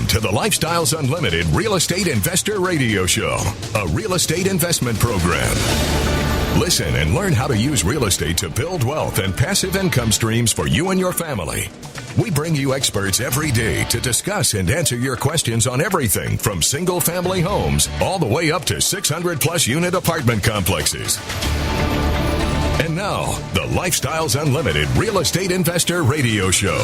to the Lifestyles Unlimited Real Estate Investor Radio Show, a real estate investment program. Listen and learn how to use real estate to build wealth and passive income streams for you and your family. We bring you experts every day to discuss and answer your questions on everything from single-family homes all the way up to 600-plus unit apartment complexes. And now, the Lifestyles Unlimited Real Estate Investor Radio Show.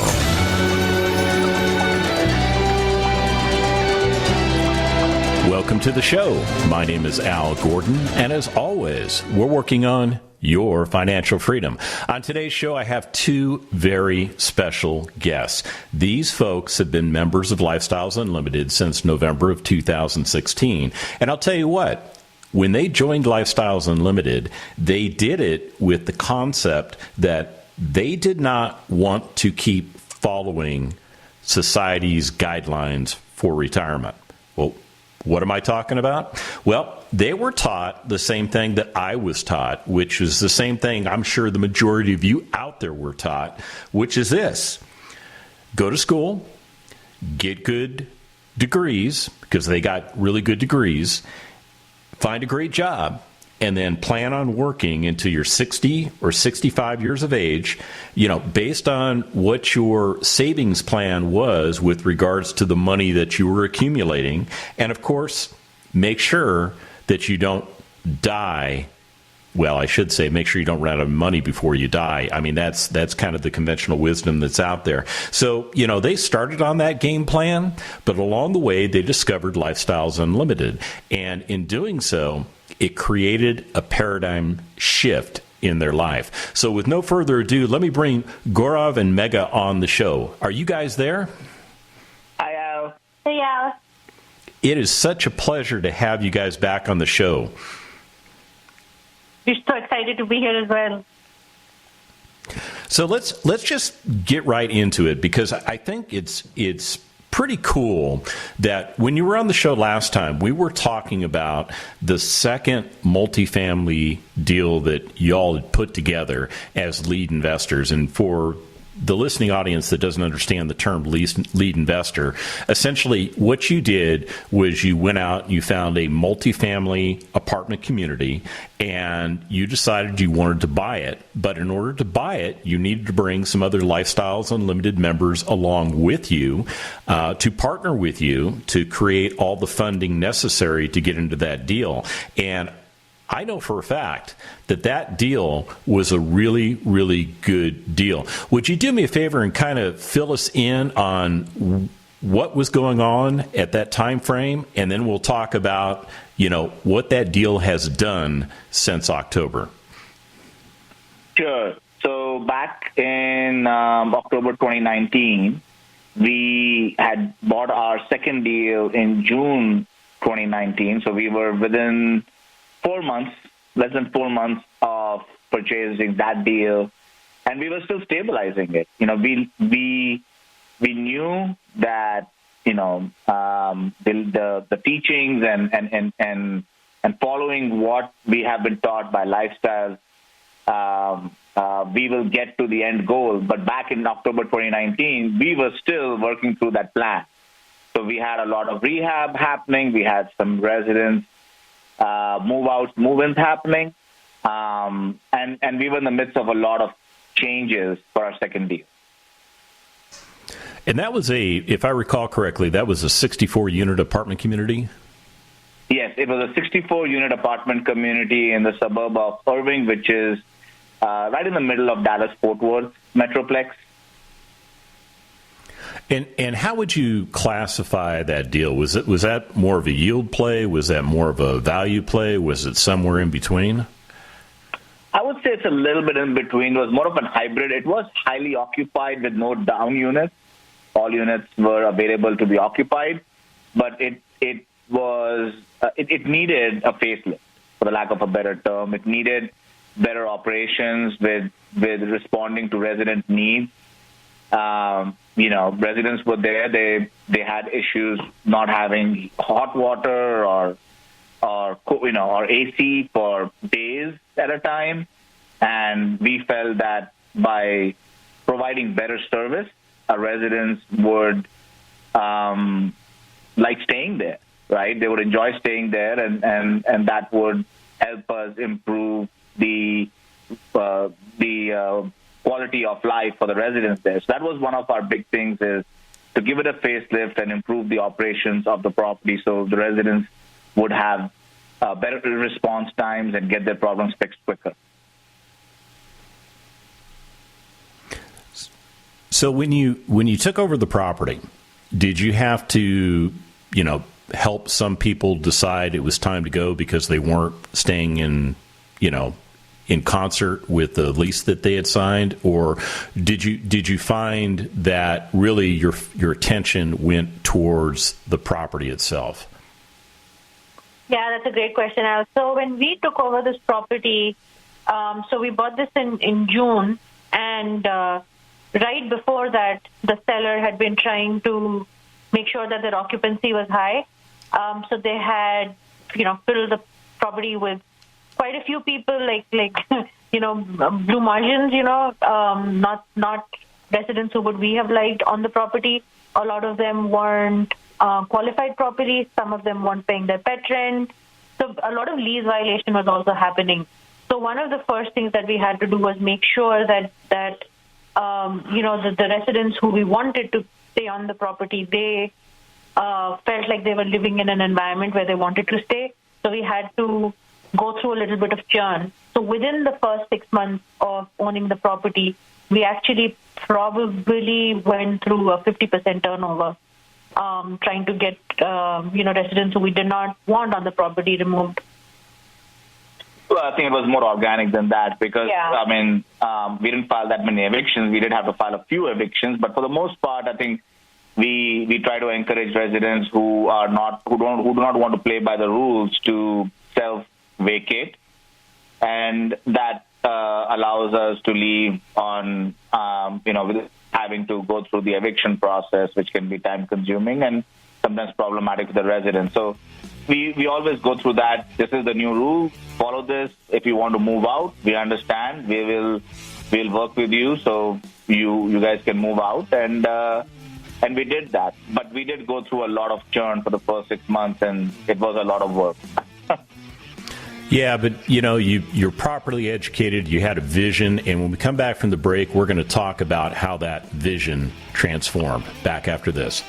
Welcome to the show. My name is Al Gordon, and as always, we're working on your financial freedom. On today's show, I have two very special guests. These folks have been members of Lifestyles Unlimited since November of 2016. And I'll tell you what, when they joined Lifestyles Unlimited, they did it with the concept that they did not want to keep following society's guidelines for retirement. Well, what am I talking about? Well, they were taught the same thing that I was taught, which is the same thing I'm sure the majority of you out there were taught, which is this. Go to school, get good degrees, because they got really good degrees, find a great job, and then plan on working until you're 60 or 65 years of age, based on what your savings plan was with regards to the money that you were accumulating. And of course, make sure that you don't die. Well, I should say, make sure you don't run out of money before you die. I mean, that's kind of the conventional wisdom that's out there. So, they started on that game plan, but along the way, they discovered Lifestyles Unlimited. And in doing so, it created a paradigm shift in their life. So with no further ado, let me bring Gourav and Megha on the show. Are you guys there? Hi, Al. Hey, Al. It is such a pleasure to have you guys back on the show. We're so excited to be here as well. So let's just get right into it, because I think it's pretty cool that when you were on the show last time, we were talking about the second multifamily deal that y'all had put together as lead investors. And for the listening audience that doesn't understand the term lead investor, essentially what you did was you went out and you found a multifamily apartment community and you decided you wanted to buy it. But in order to buy it, you needed to bring some other Lifestyles Unlimited members along with you to partner with you to create all the funding necessary to get into that deal. And I know for a fact that deal was a really, really good deal. Would you do me a favor and kind of fill us in on what was going on at that time frame, and then we'll talk about, what that deal has done since October? Sure. So back in October 2019, we had bought our second deal in June 2019. So we were within less than 4 months of purchasing that deal, and we were still stabilizing it. We knew that the teachings and following what we have been taught by Lifestyles, we will get to the end goal. But back in October 2019, we were still working through that plan. So we had a lot of rehab happening. We had some residents move-outs, move-ins happening, and we were in the midst of a lot of changes for our second deal. And that was if I recall correctly, that was a 64-unit apartment community? Yes, it was a 64-unit apartment community in the suburb of Irving, which is right in the middle of Dallas-Fort Worth Metroplex. And how would you classify that deal? Was that more of a yield play? Was that more of a value play? Was it somewhere in between? I would say it's a little bit in between. It was more of a hybrid. It was highly occupied with no down units. All units were available to be occupied, but it needed a facelift, for the lack of a better term. It needed better operations with responding to resident needs. Residents were there. They had issues not having hot water or AC for days at a time. And we felt that by providing better service, our residents would like staying there, right? They would enjoy staying there, and that would help us improve the quality of life for the residents there. So that was one of our big things, is to give it a facelift and improve the operations of the property so the residents would have better response times and get their problems fixed quicker. So when you took over the property, did you have to, help some people decide it was time to go because they weren't staying in concert with the lease that they had signed, or did you find that really your attention went towards the property itself? Yeah, that's a great question, Al. So when we took over this property, so we bought this in June, and right before that, the seller had been trying to make sure that their occupancy was high. So they had, filled the property with quite a few people, like blue margins, not residents who would we have liked on the property. A lot of them weren't qualified properties. Some of them weren't paying their pet rent. So a lot of lease violation was also happening. So one of the first things that we had to do was make sure that the residents who we wanted to stay on the property, they felt like they were living in an environment where they wanted to stay. So we had to go through a little bit of churn. So within the first 6 months of owning the property, we actually probably went through a 50% turnover, trying to get residents who we did not want on the property removed. Well, I think it was more organic than that because, yeah. We didn't file that many evictions. We did have to file a few evictions, but for the most part, I think we try to encourage residents who do not want to play by the rules to self-vacate, and that allows us to leave on, with having to go through the eviction process, which can be time-consuming and sometimes problematic for the residents. So we always go through that. This is the new rule. Follow this. If you want to move out, we understand. We'll work with you so you guys can move out, and we did that. But we did go through a lot of churn for the first 6 months, and it was a lot of work. Yeah, but you're properly educated. You had a vision, and when we come back from the break, we're going to talk about how that vision transformed. Back after this.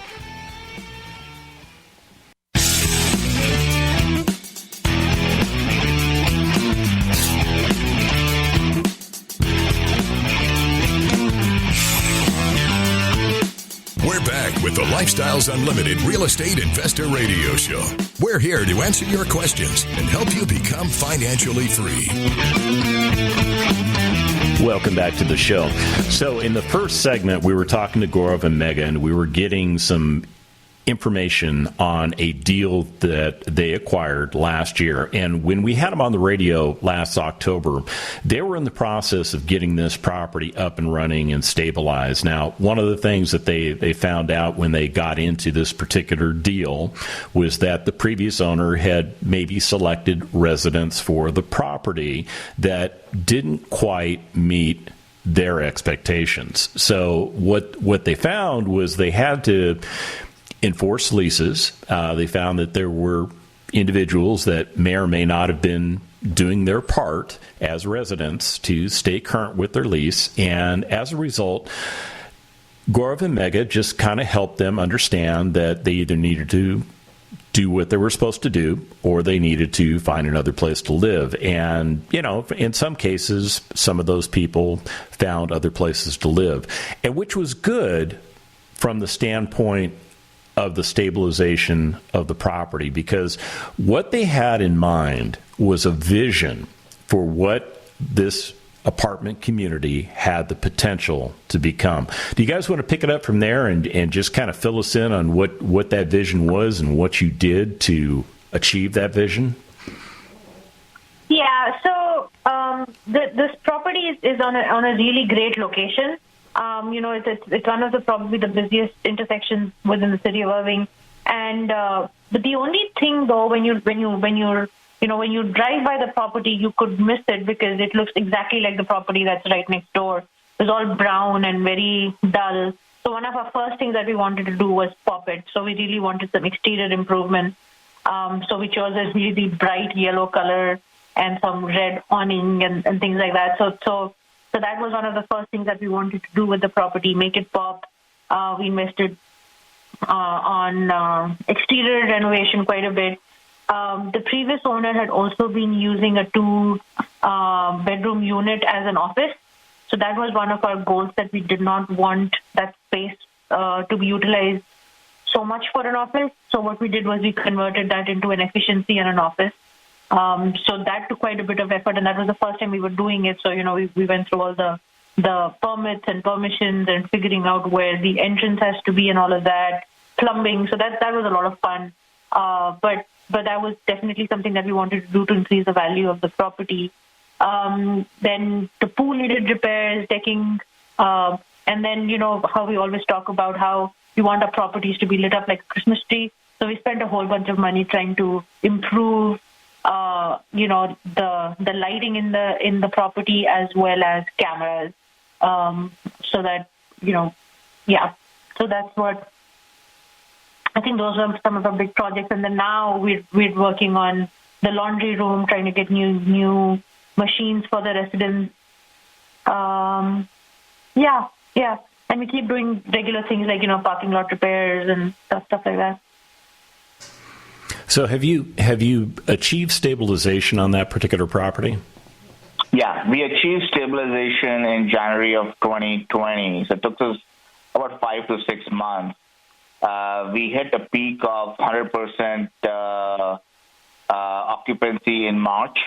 We're back with the Lifestyles Unlimited Real Estate Investor Radio Show. We're here to answer your questions and help you become financially free. Welcome back to the show. So in the first segment, we were talking to Gourav and Megha, and we were getting some information on a deal that they acquired last year. And when we had them on the radio last October, they were in the process of getting this property up and running and stabilized. Now, one of the things that they found out when they got into this particular deal was that the previous owner had maybe selected residents for the property that didn't quite meet their expectations. So what they found was they had to enforce leases. They found that there were individuals that may or may not have been doing their part as residents to stay current with their lease. And as a result, Gourav and Megha just kind of helped them understand that they either needed to do what they were supposed to do or they needed to find another place to live. And, in some cases, some of those people found other places to live, and which was good from the standpoint of the stabilization of the property, because what they had in mind was a vision for what this apartment community had the potential to become. Do you guys want to pick it up from there and just kind of fill us in on what that vision was and what you did to achieve that vision? Yeah, so this property is on a really great location. It's one of probably the busiest intersections within the city of Irving. And but the only thing though, when you drive by the property, you could miss it because it looks exactly like the property that's right next door. It's all brown and very dull. So one of our first things that we wanted to do was pop it. So we really wanted some exterior improvement. So we chose a really bright yellow color and some red awning and things like that. So that was one of the first things that we wanted to do with the property, make it pop. We invested on exterior renovation quite a bit. The previous owner had also been using a 2-bedroom unit as an office. So that was one of our goals, that we did not want that space to be utilized so much for an office. So what we did was we converted that into an efficiency and an office. So that took quite a bit of effort, and that was the first time we were doing it. So, we went through all the permits and permissions and figuring out where the entrance has to be and all of that, plumbing. So that was a lot of fun. But that was definitely something that we wanted to do to increase the value of the property. Then the pool needed repairs, decking, and then, how we always talk about how we want our properties to be lit up like a Christmas tree. So we spent a whole bunch of money trying to improve, the lighting in the property, as well as cameras, so that, So that's what, I think those are some of the big projects. And then now we're working on the laundry room, trying to get new machines for the residents. And we keep doing regular things like, parking lot repairs and stuff like that. So have you achieved stabilization on that particular property? Yeah, we achieved stabilization in January of 2020. So it took us about 5 to 6 months. We hit a peak of 100% occupancy in month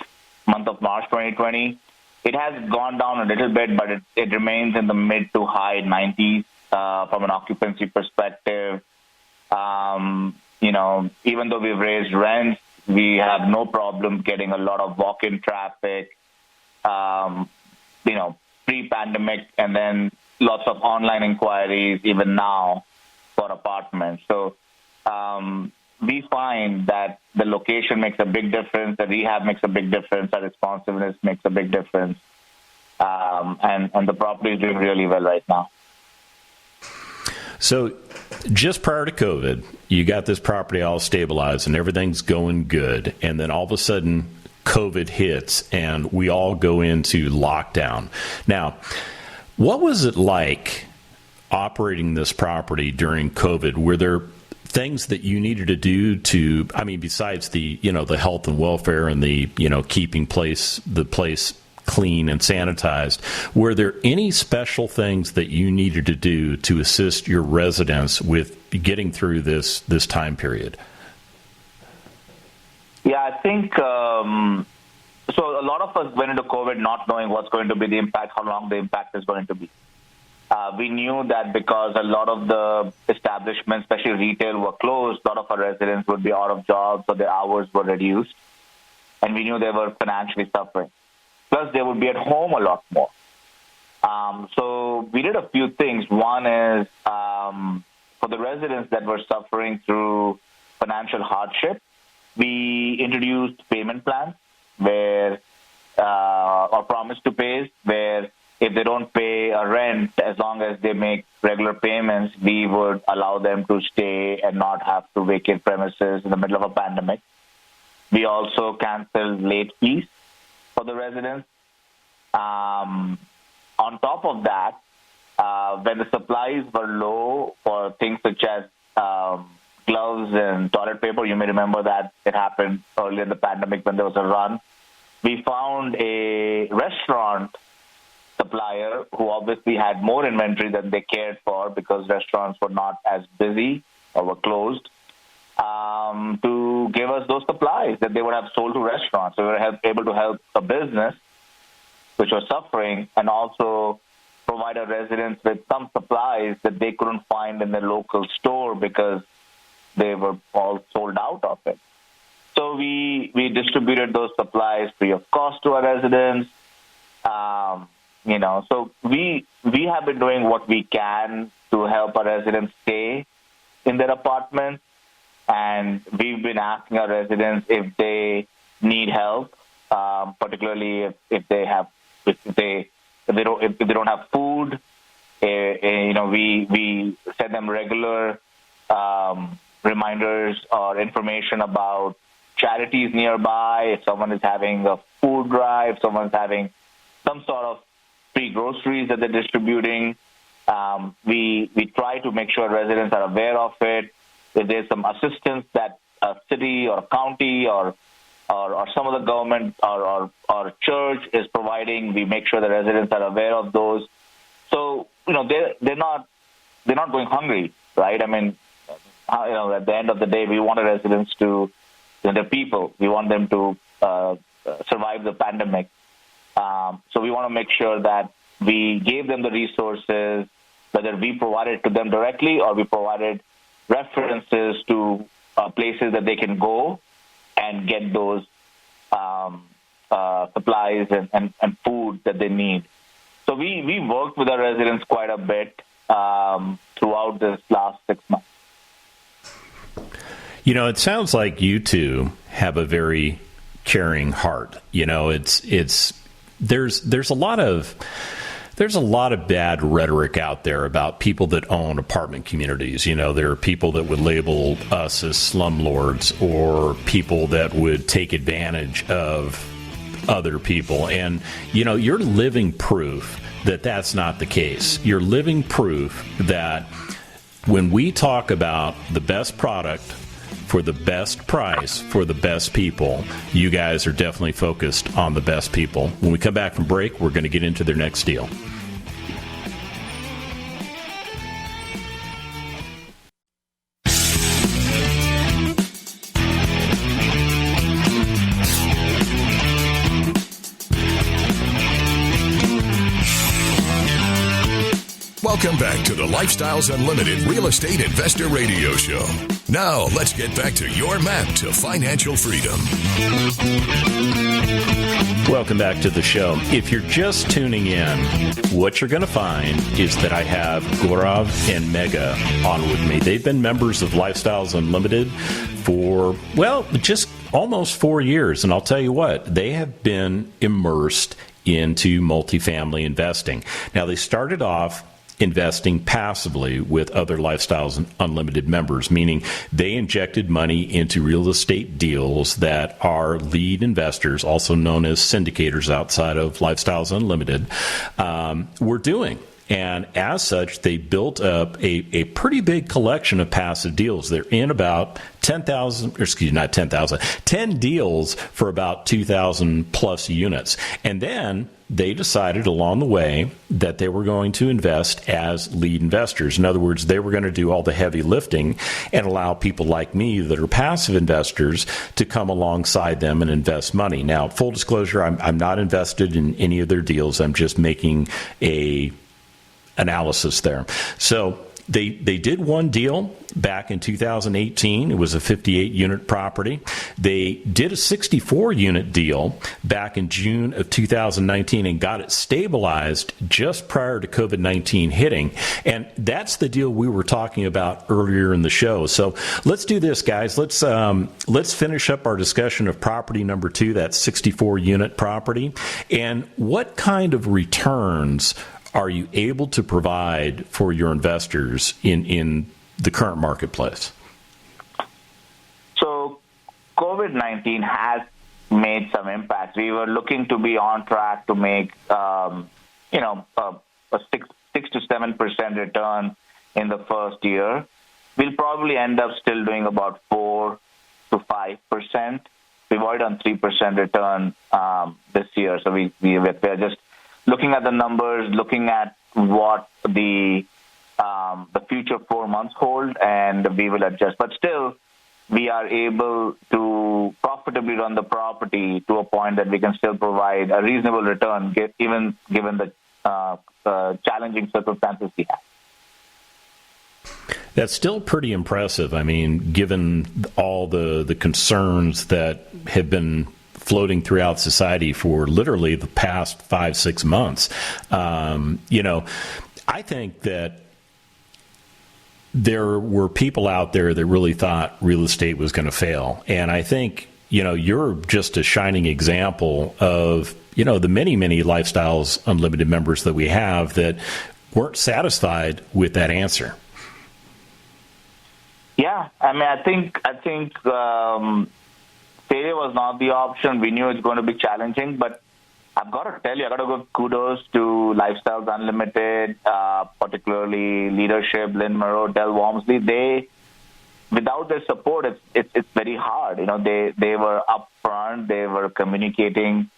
of March 2020. It has gone down a little bit, but it remains in the mid to high 90s from an occupancy perspective. Even though we've raised rents, we have no problem getting a lot of walk-in traffic, pre-pandemic, and then lots of online inquiries even now for apartments. So we find that the location makes a big difference, the rehab makes a big difference, the responsiveness makes a big difference, and the property is doing really well right now. So just prior to COVID, you got this property all stabilized and everything's going good, and then all of a sudden COVID hits and we all go into lockdown. Now, what was it like operating this property during COVID? Were there things that you needed to do besides the health and welfare and the, keeping the place clean and sanitized, were there any special things that you needed to do to assist your residents with getting through this time period? Yeah, I think so. A lot of us went into COVID not knowing what's going to be the impact, how long the impact is going to be. We knew that because a lot of the establishments, especially retail, were closed, a lot of our residents would be out of jobs, so their hours were reduced, and we knew they were financially suffering. Plus, they would be at home a lot more. So we did a few things. One is for the residents that were suffering through financial hardship, we introduced payment plans or promise to pay, where if they don't pay a rent, as long as they make regular payments, we would allow them to stay and not have to vacate premises in the middle of a pandemic. We also canceled late fees for the residents. On top of that, when the supplies were low for things such as gloves and toilet paper, you may remember that it happened early in the pandemic when there was a run. We found a restaurant supplier who obviously had more inventory than they cared for because restaurants were not as busy or were closed, to give us those supplies that they would have sold to restaurants. So we were able to help a business which was suffering and also provide our residents with some supplies that they couldn't find in their local store because they were all sold out of it. So we distributed those supplies free of cost to our residents. So we have been doing what we can to help our residents stay in their apartments, and we've been asking our residents if they need help, particularly if they don't have food, We send them regular reminders or information about charities nearby. If someone is having a food drive, someone's having some sort of free groceries that they're distributing, we try to make sure residents are aware of it. If there's some assistance that a city or a county or some of the government or church is providing, we make sure the residents are aware of those. So they're not going hungry, right? I mean, at the end of the day, we want the residents to, the people, we want them to survive the pandemic. So we want to make sure that we gave them the resources, whether we provided to them directly or we provided references to places that they can go and get those supplies and food that they need. So we worked with our residents quite a bit throughout this last 6 months. It sounds like you two have a very caring heart. There's a lot of bad rhetoric out there about people that own apartment communities. There are people that would label us as slumlords or people that would take advantage of other people. And, you're living proof that that's not the case. You're living proof that when we talk about the best product for the best price for the best people, you guys are definitely focused on the best people. When we come back from break, we're going to get into their next deal. Welcome back to the Lifestyles Unlimited Real Estate Investor Radio Show. Now, let's get back to your map to financial freedom. Welcome back to the show. If you're just tuning in, what you're going to find is that I have Gourav and Megha on with me. They've been members of Lifestyles Unlimited for, just almost 4 years. And I'll tell you what, they have been immersed into multifamily investing. Now, they started off investing passively with other Lifestyles Unlimited members, meaning they injected money into real estate deals that our lead investors, also known as syndicators outside of Lifestyles Unlimited, were doing. And as such, they built up a pretty big collection of passive deals. They're in about 10 deals for about 2,000 plus units. And then they decided along the way that they were going to invest as lead investors. In other words, they were going to do all the heavy lifting and allow people like me that are passive investors to come alongside them and invest money. Now, full disclosure, I'm not invested in any of their deals. I'm just making a analysis there. So they did one deal back in 2018. It was a 58-unit property. They did a 64-unit deal back in June of 2019 and got it stabilized just prior to COVID-19 hitting. And that's the deal we were talking about earlier in the show. So let's do this, guys. Let's finish up our discussion of property number 2, that 64-unit property, and what kind of returns are you able to provide for your investors in the current marketplace? So COVID-19 has made some impact. We were looking to be on track to make, a 6 to 7% return in the first year. We'll probably end up still doing about 4 to 5%. We've already done 3% return this year. So we are just looking at the numbers, looking at what the future 4 months hold, and we will adjust. But still, we are able to profitably run the property to a point that we can still provide a reasonable return, even given the challenging circumstances we have. That's still pretty impressive. I mean, given all the concerns that have been floating throughout society for literally the past 5-6 months. I think that there were people out there that really thought real estate was going to fail. And I think, you're just a shining example of, the many, many Lifestyles Unlimited members that we have that weren't satisfied with that answer. Yeah, I mean, I think failure was not the option. We knew it's going to be challenging, but I've got to tell you, I got to give kudos to Lifestyles Unlimited, particularly leadership, Lynn Moreau, Del Walmsley. Without their support, it's very hard. They were upfront. They were communicating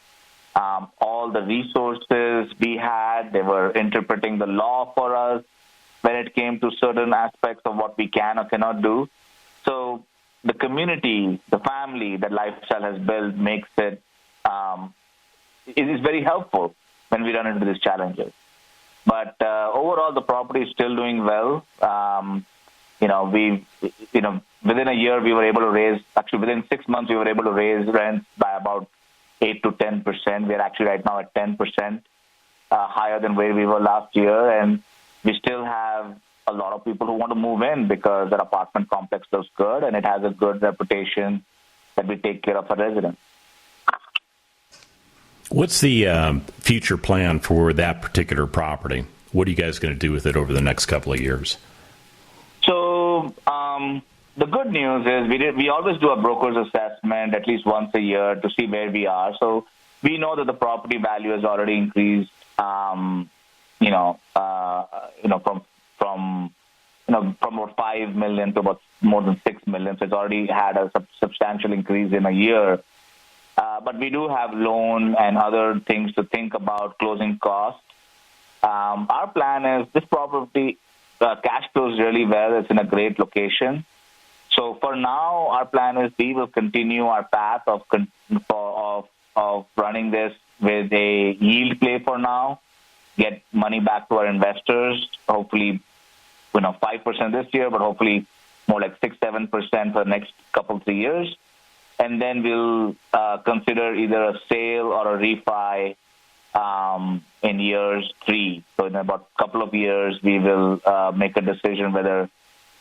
all the resources we had. They were interpreting the law for us when it came to certain aspects of what we can or cannot do. So the community, the family that Lifestyle has built makes it is very helpful when we run into these challenges. But overall, the property is still doing well. Within a year, we were able to raise, actually within 6 months, we were able to raise rents by about 8 to 10%. We're actually right now at 10% higher than where we were last year. And we still have a lot of people who want to move in because their apartment complex looks good and it has a good reputation that we take care of our residents. What's the future plan for that particular property? What are you guys going to do with it over the next couple of years? So the good news is we always do a broker's assessment at least once a year to see where we are. So we know that the property value has already increased, from about 5 million to about more than 6 million. So it's already had a substantial increase in a year. But we do have loan and other things to think about, closing costs. Our plan is this property cash flows really well. It's in a great location. So for now, our plan is we will continue our path of running this with a yield play for now, get money back to our investors, hopefully 5% this year, but hopefully more like 6-7% for the next couple, 3 years. And then we'll consider either a sale or a refi in years 3. So in about a couple of years, we will make a decision whether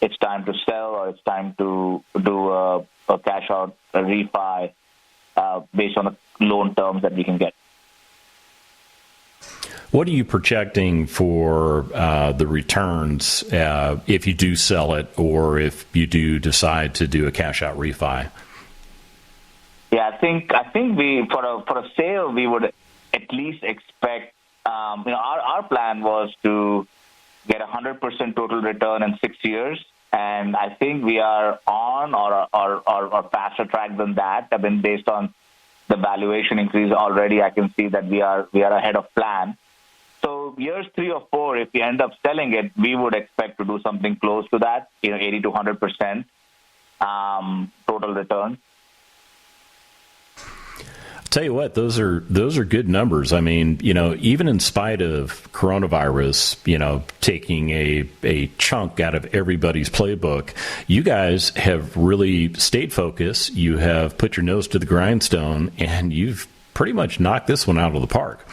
it's time to sell or it's time to do a cash out, a refi based on the loan terms that we can get. What are you projecting for the returns if you do sell it or if you do decide to do a cash out refi? Yeah, I think we for a sale we would at least expect. Our plan was to get 100% total return in 6 years, and I think we are on or faster track than that. I mean, based on the valuation increase already, I can see that we are ahead of plan. So years 3 or 4, if we end up selling it, we would expect to do something close to that, 80 to 100% total return. Tell you what, those are good numbers. I mean, even in spite of coronavirus, taking a chunk out of everybody's playbook, you guys have really stayed focused. You have put your nose to the grindstone, and you've pretty much knocked this one out of the park.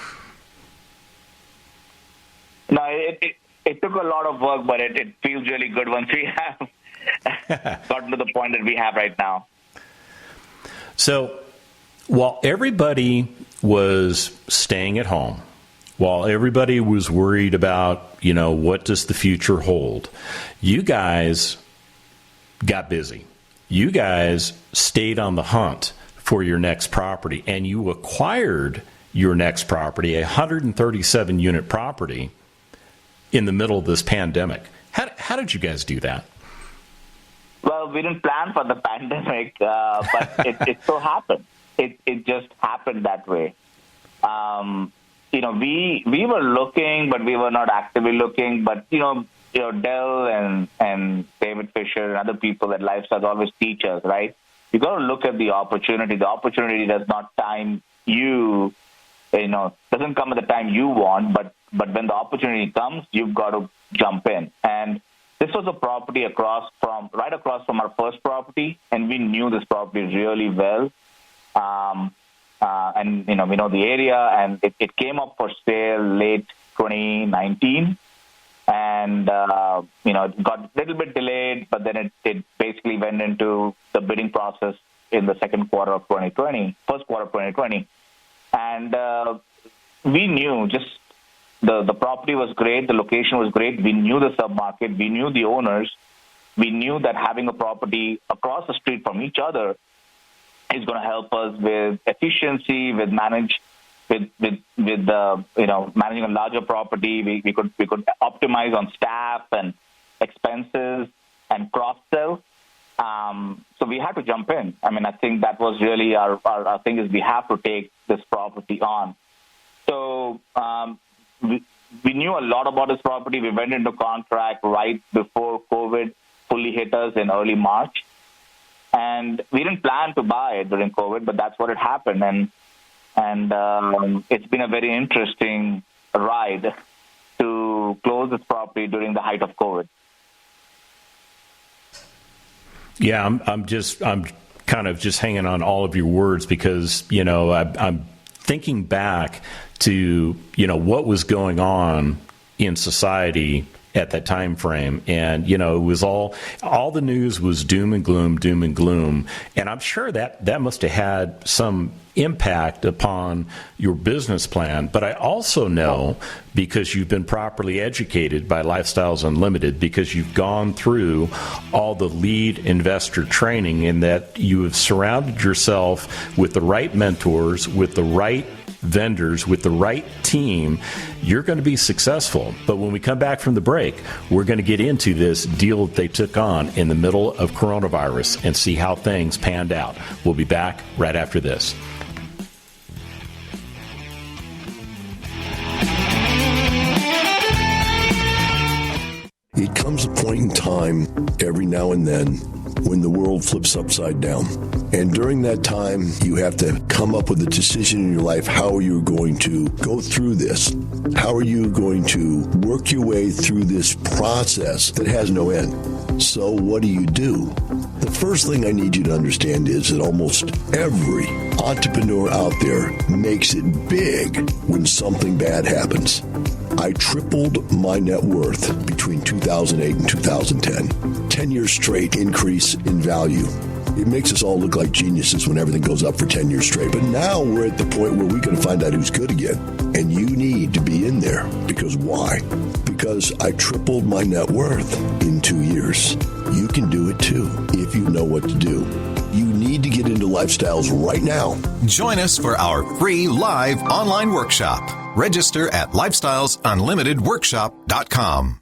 No, it took a lot of work, but it feels really good once we have gotten to the point that we have right now. So, while everybody was staying at home, while everybody was worried about, what does the future hold, you guys got busy. You guys stayed on the hunt for your next property, and you acquired your next property, a 137-unit property, in the middle of this pandemic. How did you guys do that? Well, we didn't plan for the pandemic, but it so happened. It just happened that way. We were looking, but we were not actively looking. But Dell and David Fisher and other people at Lifestyle always teach us, right? You got to look at the opportunity. The opportunity does not time you. Doesn't come at the time you want, but when the opportunity comes, you've got to jump in. And this was a property right across from our first property, and we knew this property really well. And we know the area, and it came up for sale late 2019, and it got a little bit delayed, but then it basically went into the bidding process in the first quarter of 2020, and we knew just the property was great, the location was great. We knew the submarket, we knew the owners, we knew that having a property across the street from each other is going to help us with efficiency, with managing a larger property. We could optimize on staff and expenses and cross sell. So we had to jump in. I mean, I think that was really our thing is we have to take this property on. So we knew a lot about this property. We went into contract right before COVID fully hit us in early March. And we didn't plan to buy it during COVID, but that's what had happened. And it's been a very interesting ride to close this property during the height of COVID. Yeah, I'm kind of just hanging on all of your words because, I'm thinking back to, what was going on in society at that time frame. And, it was all the news was doom and gloom. And I'm sure that must have had some impact upon your business plan. But I also know, because you've been properly educated by Lifestyles Unlimited, because you've gone through all the lead investor training, and that you have surrounded yourself with the right mentors, with the right vendors, with the right team, you're going to be successful. But when we come back from the break, we're going to get into this deal that they took on in the middle of coronavirus and see how things panned out. We'll be back right after this. It comes a point in time every now and then when the world flips upside down. And during that time, you have to come up with a decision in your life. How are you going to go through this? How are you going to work your way through this process that has no end? So what do? The first thing I need you to understand is that almost every entrepreneur out there makes it big when something bad happens. I tripled my net worth between 2008 and 2010. 10 years straight increase in value. It makes us all look like geniuses when everything goes up for 10 years straight. But now we're at the point where we can find out who's good again. And you need to be in there. Because why? Because I tripled my net worth in 2 years. You can do it too if you know what to do. You need to get into Lifestyles right now. Join us for our free live online workshop. Register at lifestylesunlimitedworkshop.com.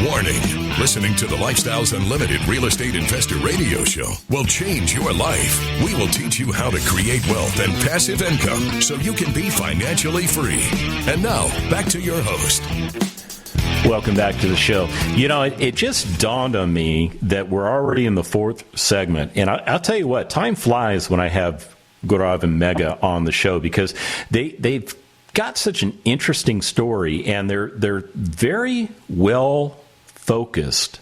Warning, listening to the Lifestyles Unlimited Real Estate Investor Radio Show will change your life. We will teach you how to create wealth and passive income so you can be financially free. And now, back to your host. Welcome back to the show. It just dawned on me that we're already in the fourth segment. And I'll tell you what, time flies when I have Gourav and Megha on the show, because they've got such an interesting story, and they're very well focused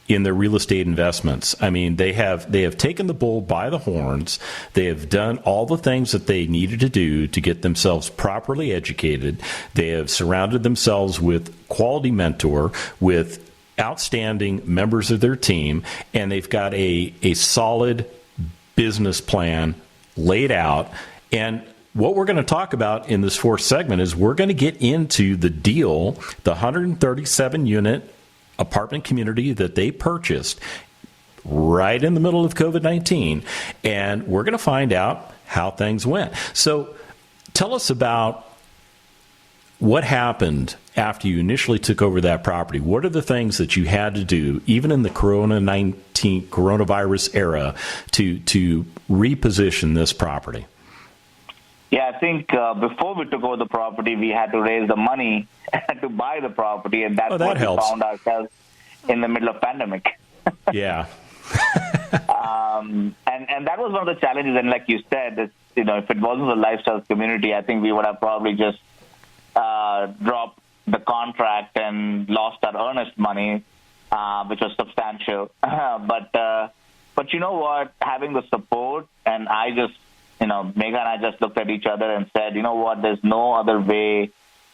in their real estate investments. I mean, they have taken the bull by the horns. They have done all the things that they needed to do to get themselves properly educated. They have surrounded themselves with quality mentor, with outstanding members of their team, and they've got a solid business plan laid out. And what we're going to talk about in this fourth segment is we're going to get into the deal, the 137-unit apartment community that they purchased right in the middle of COVID-19, and we're going to find out how things went. So tell us about what happened after you initially took over that property. What are the things that you had to do, even in the coronavirus era, to reposition this property? Yeah, I think before we took over the property, we had to raise the money to buy the property, and that's what helps. We found ourselves in the middle of pandemic. Yeah. And that was one of the challenges. And like you said, if it wasn't a lifestyle community, I think we would have probably just dropped the contract and lost our earnest money, which was substantial. But you know what? Having the support, and Megha and I just looked at each other and said, you know what, there's no other way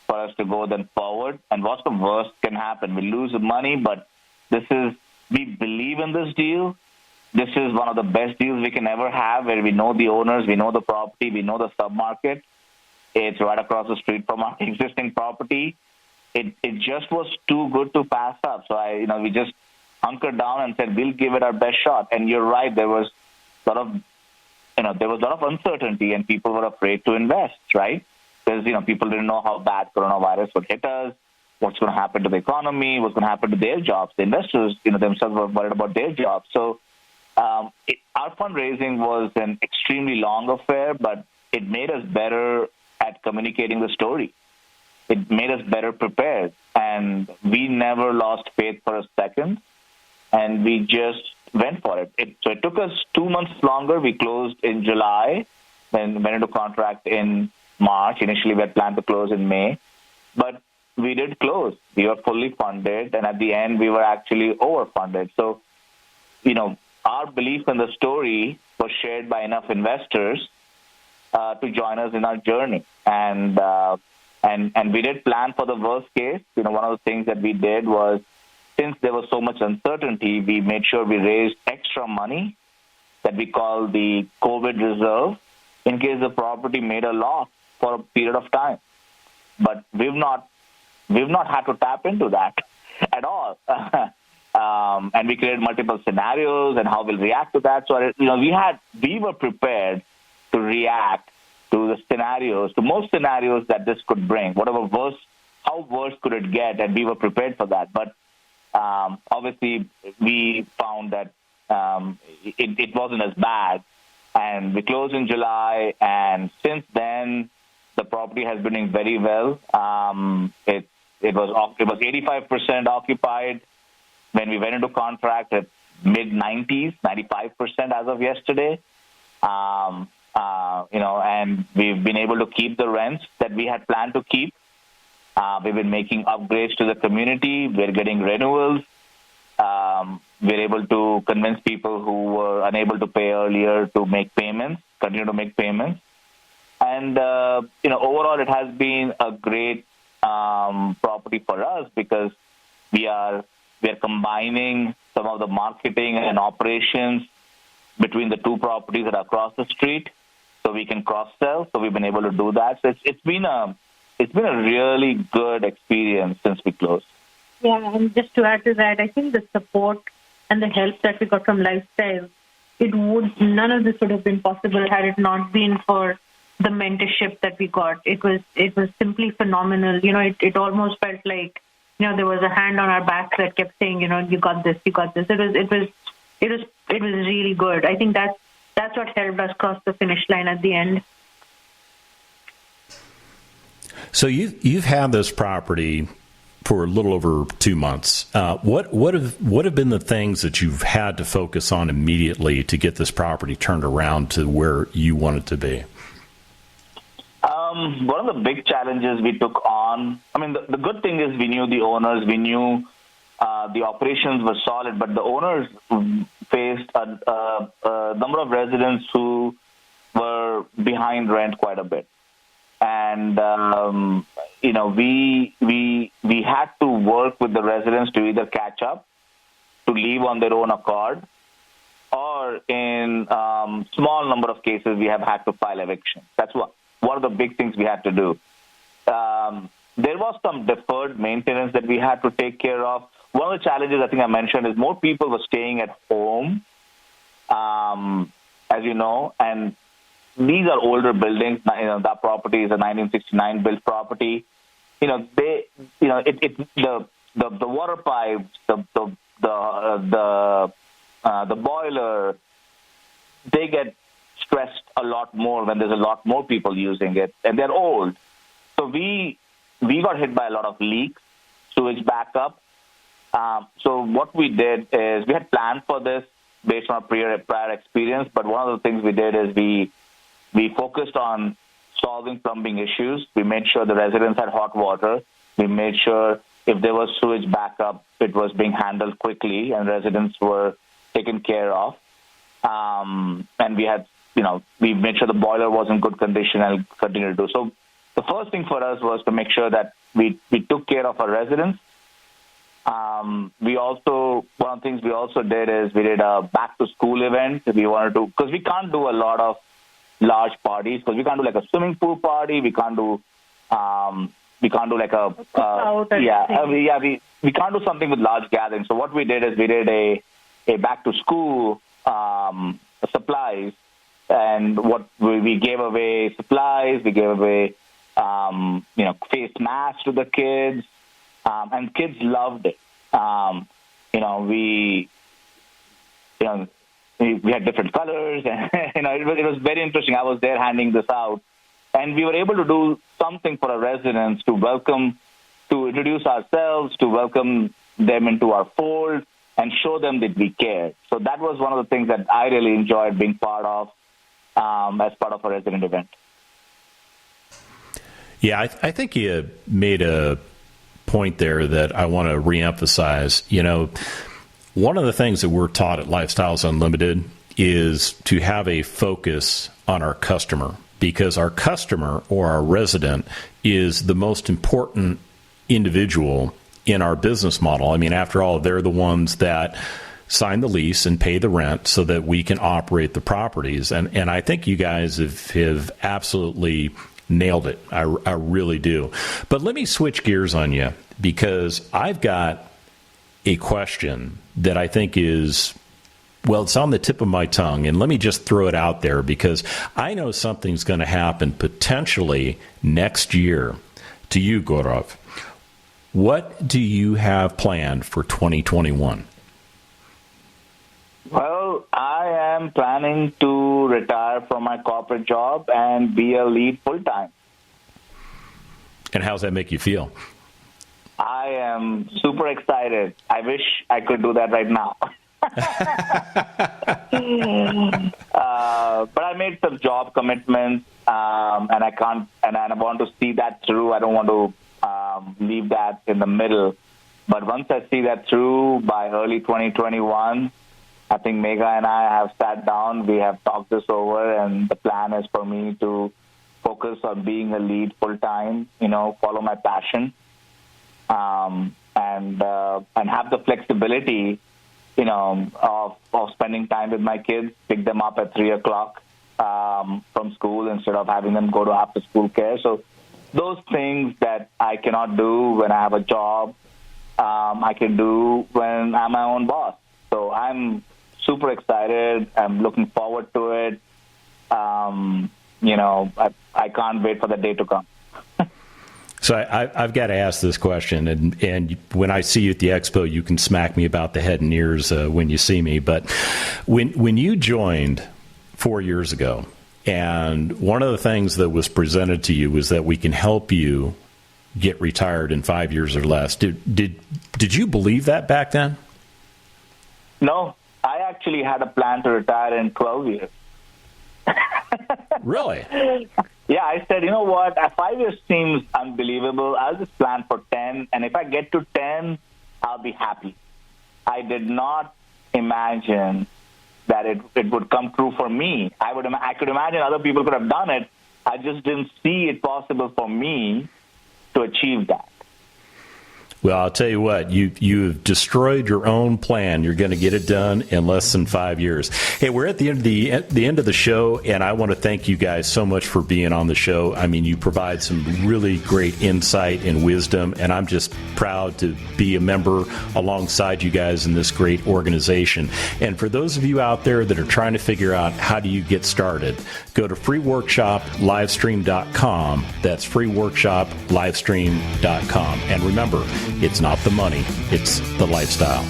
for us to go than forward. And what's the worst can happen? We lose the money, but We believe in this deal. This is one of the best deals we can ever have, where we know the owners, we know the property, we know the submarket. It's right across the street from our existing property. It just was too good to pass up. So we just hunkered down and said, we'll give it our best shot. And you're right, there was a lot of uncertainty, and people were afraid to invest, right? Because, people didn't know how bad coronavirus would hit us, what's going to happen to the economy, what's going to happen to their jobs. The investors, themselves were worried about their jobs. So our fundraising was an extremely long affair, but it made us better at communicating the story. It made us better prepared, and we never lost faith for a second, and we just went for it. So it took us 2 months longer. We closed in July, then went into contract in March. Initially, we had planned to close in May, but we did close. We were fully funded, and at the end, we were actually overfunded. So, our belief in the story was shared by enough investors to join us in our journey. And we did plan for the worst case. One of the things that we did was, since there was so much uncertainty, we made sure we raised extra money that we call the COVID reserve in case the property made a loss for a period of time. But we've not had to tap into that at all. And we created multiple scenarios and how we'll react to that. So, we were prepared to react to the scenarios, to most scenarios that this could bring, how worse could it get, and we were prepared for that. But obviously, we found that it wasn't as bad, and we closed in July, and since then, the property has been doing very well. It was 85% occupied when we went into contract at mid-90s, 95% as of yesterday. And we've been able to keep the rents that we had planned to keep. We've been making upgrades to the community. We're getting renewals. We're able to convince people who were unable to pay earlier to make payments, continue to make payments. And, overall, it has been a great property for us, because we are combining some of the marketing and operations between the two properties that are across the street, so we can cross-sell. So we've been able to do that. So it's been a really good experience since we closed. Yeah, and just to add to that, I think the support and the help that we got from Lifestyle, none of this would have been possible had it not been for the mentorship that we got. It was simply phenomenal. It almost felt like, there was a hand on our back that kept saying, you got this, you got this. It was really good. I think that's what helped us cross the finish line at the end. So you've had this property for a little over 2 months. What have been the things that you've had to focus on immediately to get this property turned around to where you want it to be? One of the big challenges we took on, the good thing is we knew the owners, we knew the operations were solid, but the owners faced a number of residents who were behind rent quite a bit. And, we had to work with the residents to either catch up, to leave on their own accord, or in small number of cases, we have had to file eviction. That's one of the big things we had to do. There was some deferred maintenance that we had to take care of. One of the challenges I think I mentioned is more people were staying at home, as you know, and these are older buildings. That property is a 1969 built property. The water pipes, the boiler, they get stressed a lot more when there's a lot more people using it, and they're old. So we got hit by a lot of leaks, sewage backup. So what we did is we had planned for this based on our prior experience, but one of the things we did is we focused on solving plumbing issues. We made sure the residents had hot water. We made sure if there was sewage backup, it was being handled quickly and residents were taken care of. And we had, we made sure the boiler was in good condition and continued to do. So the first thing for us was to make sure that we took care of our residents. One of the things we also did is we did a back-to-school event. We wanted to, because we can't do a lot of large parties, because we can't do like a swimming pool party. We can't do like a we can't do something with large gatherings. So what we did is we did a back-to-school supplies, and what we gave away supplies. We gave away face masks to the kids, and kids loved it. We had different colors, and it was very interesting. I was there handing this out, and we were able to do something for our residents to introduce ourselves, to welcome them into our fold, and show them that we care. So that was one of the things that I really enjoyed being part of as part of a resident event. Yeah, I think you made a point there that I want to reemphasize. One of the things that we're taught at Lifestyles Unlimited is to have a focus on our customer, because our customer or our resident is the most important individual in our business model. I mean, after all, they're the ones that sign the lease and pay the rent so that we can operate the properties. And I think you guys have absolutely nailed it. I really do. But let me switch gears on you, because I've got a question that I think is, well, it's on the tip of my tongue. And let me just throw it out there, because I know something's going to happen potentially next year to you, Gourav. What do you have planned for 2021? Well, I am planning to retire from my corporate job and be a lead full-time. And how's that make you feel? I am super excited. I wish I could do that right now. But I made some job commitments, and I can't, and I want to see that through. I don't want to leave that in the middle. But once I see that through by early 2021, I think Megha and I have sat down, we have talked this over, and the plan is for me to focus on being a lead full-time, follow my passion, and have the flexibility, of spending time with my kids, pick them up at 3 o'clock from school instead of having them go to after-school care. So those things that I cannot do when I have a job, I can do when I'm my own boss. So I'm super excited. I'm looking forward to it. I can't wait for the day to come. So I've got to ask this question, and when I see you at the expo, you can smack me about the head and ears when you see me. But when you joined 4 years ago, and one of the things that was presented to you was that we can help you get retired in 5 years or less. Did you believe that back then? No, I actually had a plan to retire in 12 years. Really? Yeah, I said, you know what, 5 years seems unbelievable. I'll just plan for 10, and if I get to 10, I'll be happy. I did not imagine that it would come true for me. I could imagine other people could have done it. I just didn't see it possible for me to achieve that. Well, I'll tell you what, you've destroyed your own plan. You're going to get it done in less than 5 years. Hey, we're at the end of the show, and I want to thank you guys so much for being on the show. I mean, you provide some really great insight and wisdom, and I'm just proud to be a member alongside you guys in this great organization. And for those of you out there that are trying to figure out how do you get started, go to freeworkshoplivestream.com. That's freeworkshoplivestream.com. And remember, it's not the money, it's the lifestyle.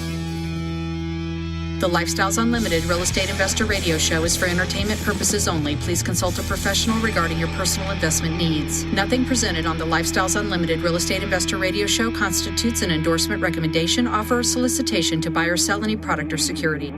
The Lifestyles Unlimited Real Estate Investor Radio Show is for entertainment purposes only. Please consult a professional regarding your personal investment needs. Nothing presented on the Lifestyles Unlimited Real Estate Investor Radio Show constitutes an endorsement, recommendation, offer, or solicitation to buy or sell any product or security.